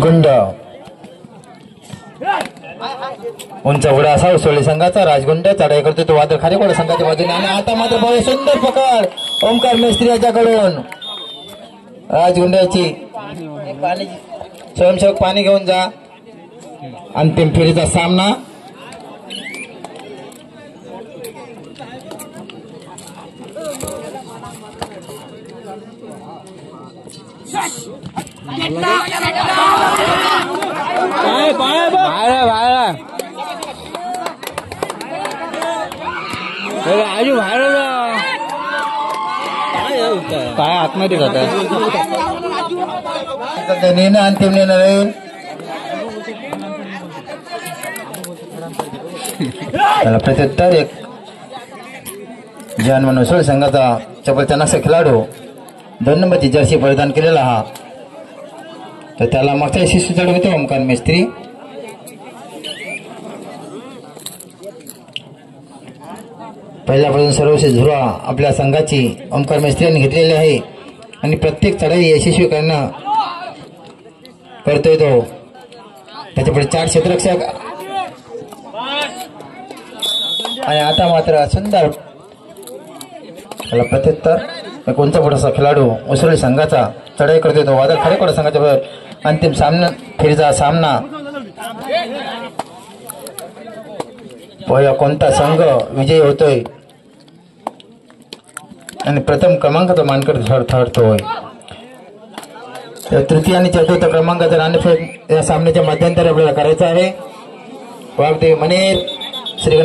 गुंड उंच उडा असा उसळी संघाचा राजगुंड चढाई करतो तो वादळ खारेकोड संघाच्या बाजूने आणि आता मात्र बघा सुंदर पकड ओमकार मेस्त्री याच्याकडून राजगुंडाची स्वयंसेवक पाणी घेऊन जा. अंतिम फेरीचा सामना आजू बाहेर काय आतमध्ये जात निर्णय अंतिम निर्णय राहील. प्रत्युत्तर एक जन मनोसळ संघाचा चपल चनाकचा खेळाडू 2 नंबरची जर्सी परिधान केलेला हा तर त्याला मागच्या शिशू चढवतो ओमकार मेस्त्री. पहिल्यापासून सर्वश्रेष्ठ झुरा आपल्या संघाची ओमकार मेस्त्री यांनी घेतलेली आहे आणि प्रत्येक चढाई यशस्वी करतोय तो. त्याच्यापुढे 4 क्षेत्ररक्षक आणि आता मात्र सुंदर प्रत्युत्तर कोणता मोठासा खेळाडू उसळी संघाचा चढाई करतोय तो वादळ खारेकोड संघाच्या अंतिम सामना फेरीचा सामना कोणता संघ विजयी होतोय आणि प्रथम क्रमांकाचा मानकर ठरतोय. तृतीय आणि चतुर्थ क्रमांकाचा नाणेफेक या सामन्याच्या मध्यंतरी आपल्याला करायचं आहे. वाघदेव मनेर श्री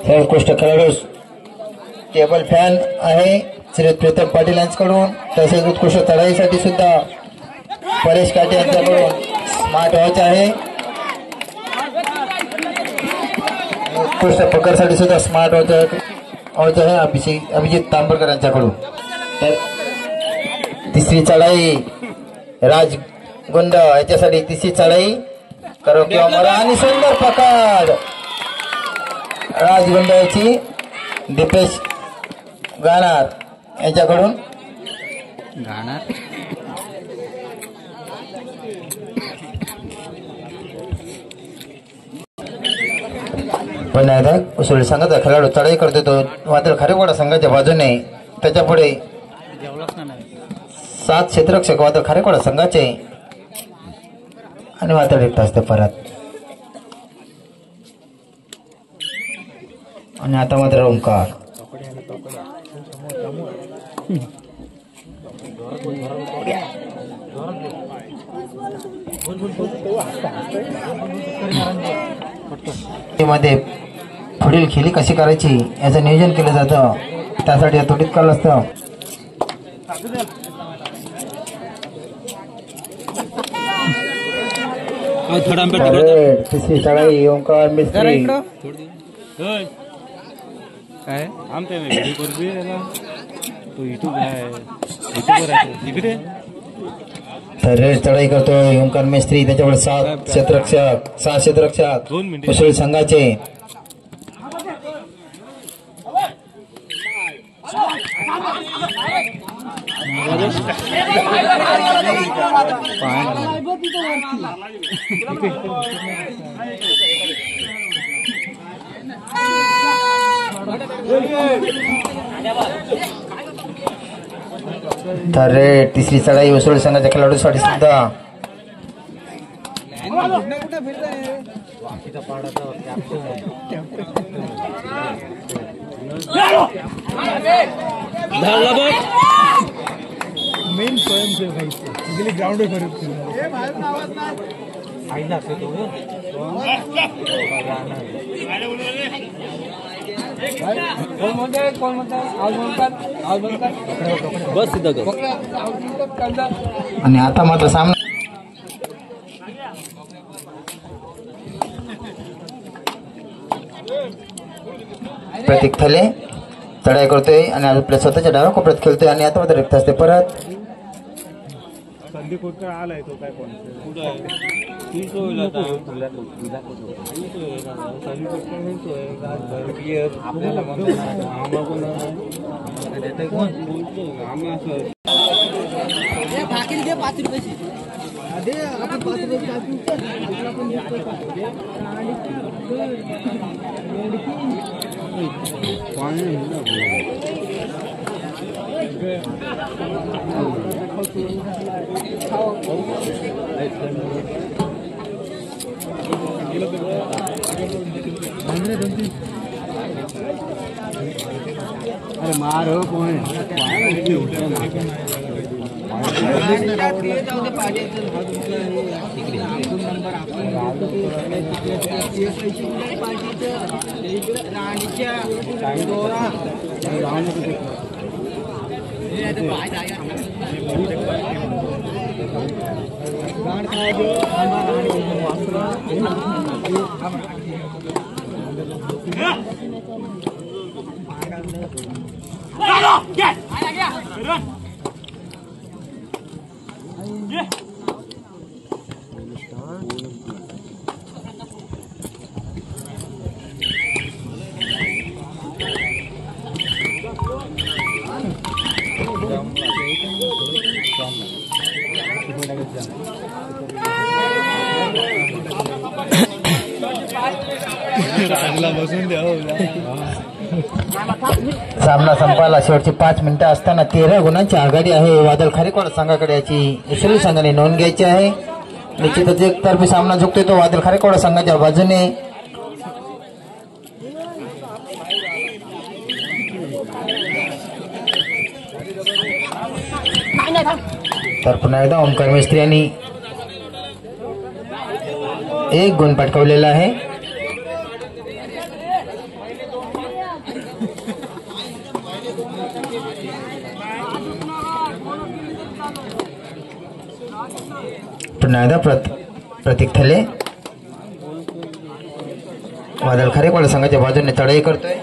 सर्वोत्कृष्ट खेळाडू टेबल फॅन आहे श्री प्रीतम पाटील यांच्याकडून. तसेच उत्कृष्ट चढाईसाठी सुद्धा परेश काटे यांच्याकडून स्मार्ट वॉच आहे. उत्कृष्ट पकडसाठी सुद्धा स्मार्ट वॉच आहे अभिजित तांबरकर यांच्याकडून. तिसरी चढाई राजगुंड याच्यासाठी तिसरी चढाई करो किंवा मरा आणि सुंदर पकड राजगुंड याची दीपेश गाणार यांच्याकडून. पण उसळी संघाचा खेळाडू चढाई करतो तो वादळ खारेकोड संघाच्या बाजूने. त्याच्यापुढे 7 क्षेत्ररक्षक वादळ खारेकोड संघाचे आणि वादळ रिक्त असते परत. आणि आता मात्र ओंकार मध्ये पुढील खेळी कशी करायची याचं नियोजन केलं जातं. त्यासाठी तुटीत करलं असतं. तिसरी चढाई ओंकार मिस्त्री तर रेड चढाई करतोय ओंकार मिस्त्री. त्याच्यावर 7 क्षेत्ररक्षक उसळी संघाचे. तर रेड तिसरी चढाई उसळी संघाच्या खेळाडूसाठी सुद्धा. मेन ग्राउंड आणि आता मात्र सामना प्रतीक थले चढाई करतोय आणि आपल्या स्वतःच्या डाव्या कोपऱ्यात खेळतोय आणि आता मात्र रिक्त असते परत. आलाय तो काय आपल्याला अरे मारो कोण सामना संपायला शेवटची 5 मिनिटं असताना 13 गुणांची आघाडी आहे वादळ खारेकोड संघाकडे. याची यशस्वी संघाने नोंद घ्यायची आहे. निश्चितच एकतर्फी सामना झुकतोय तो वादळ खारेकोड संघाच्या बाजूने. तर पुन्हा एकदा ओमकार मिस्त्री यांनी 1 गुण पटकावलेला आहे. पुन्हा एकदा प्रतीक थले वादळ खारेकोड संघाच्या बाजूने चढाई करतोय.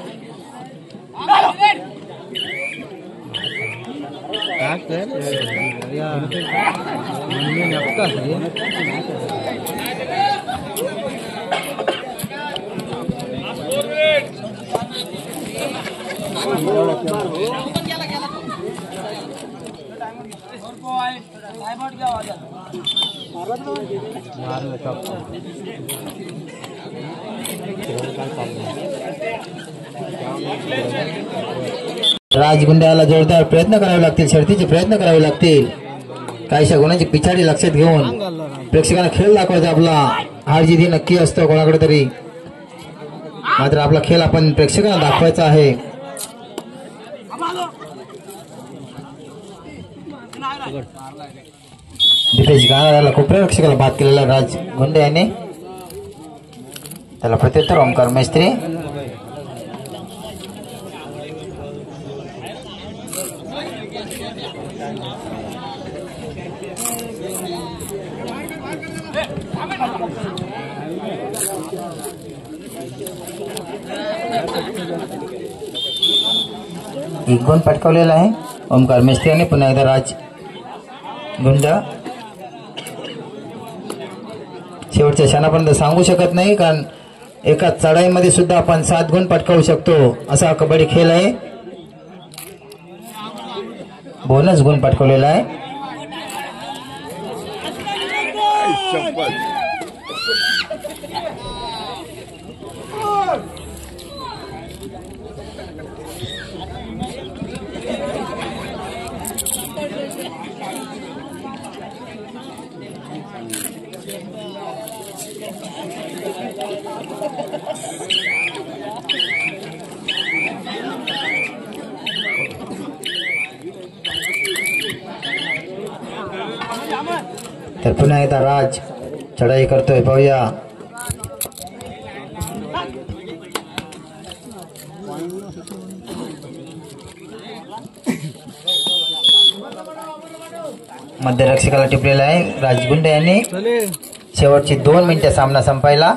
राजगुंड्याला जोरदार प्रयत्न करावे लागतील. शर्तीचे प्रयत्न करावे लागतील. काहीशा गुणांची पिछाडी लक्षात घेऊन प्रेक्षकांना खेळ दाखवायचा. आपला हार जिती नक्की असतो कोणाकडे तरी, मात्र आपला खेळ आपण प्रेक्षकांना दाखवायचा आहे. डिफेन्स गाळाला खूप प्रेक्षकाला बाद केलेला राज गुंडे याने. त्याला प्रत्युत्तर ओमकार मैत्री. एक गुण पटकावलेला आहे ओमकार मिस्त्री आणि पुन्हा एकदा राज गुंड. शेवटच्या क्षणापर्यंत सांगू शकत नाही, कारण एका चढाईमध्ये सुद्धा आपण 7 गुण पटकावू शकतो असा कबड्डी खेळ आहे. बोनस गुण पटकावलेला आहे. तर पुन्हा एकदा राज चढाई करतोय. पाहूया मध्यरक्षकाला टिपलेला आहे राजगुंडे यांनी. शेवटची 2 मिनिटे सामना संपायला.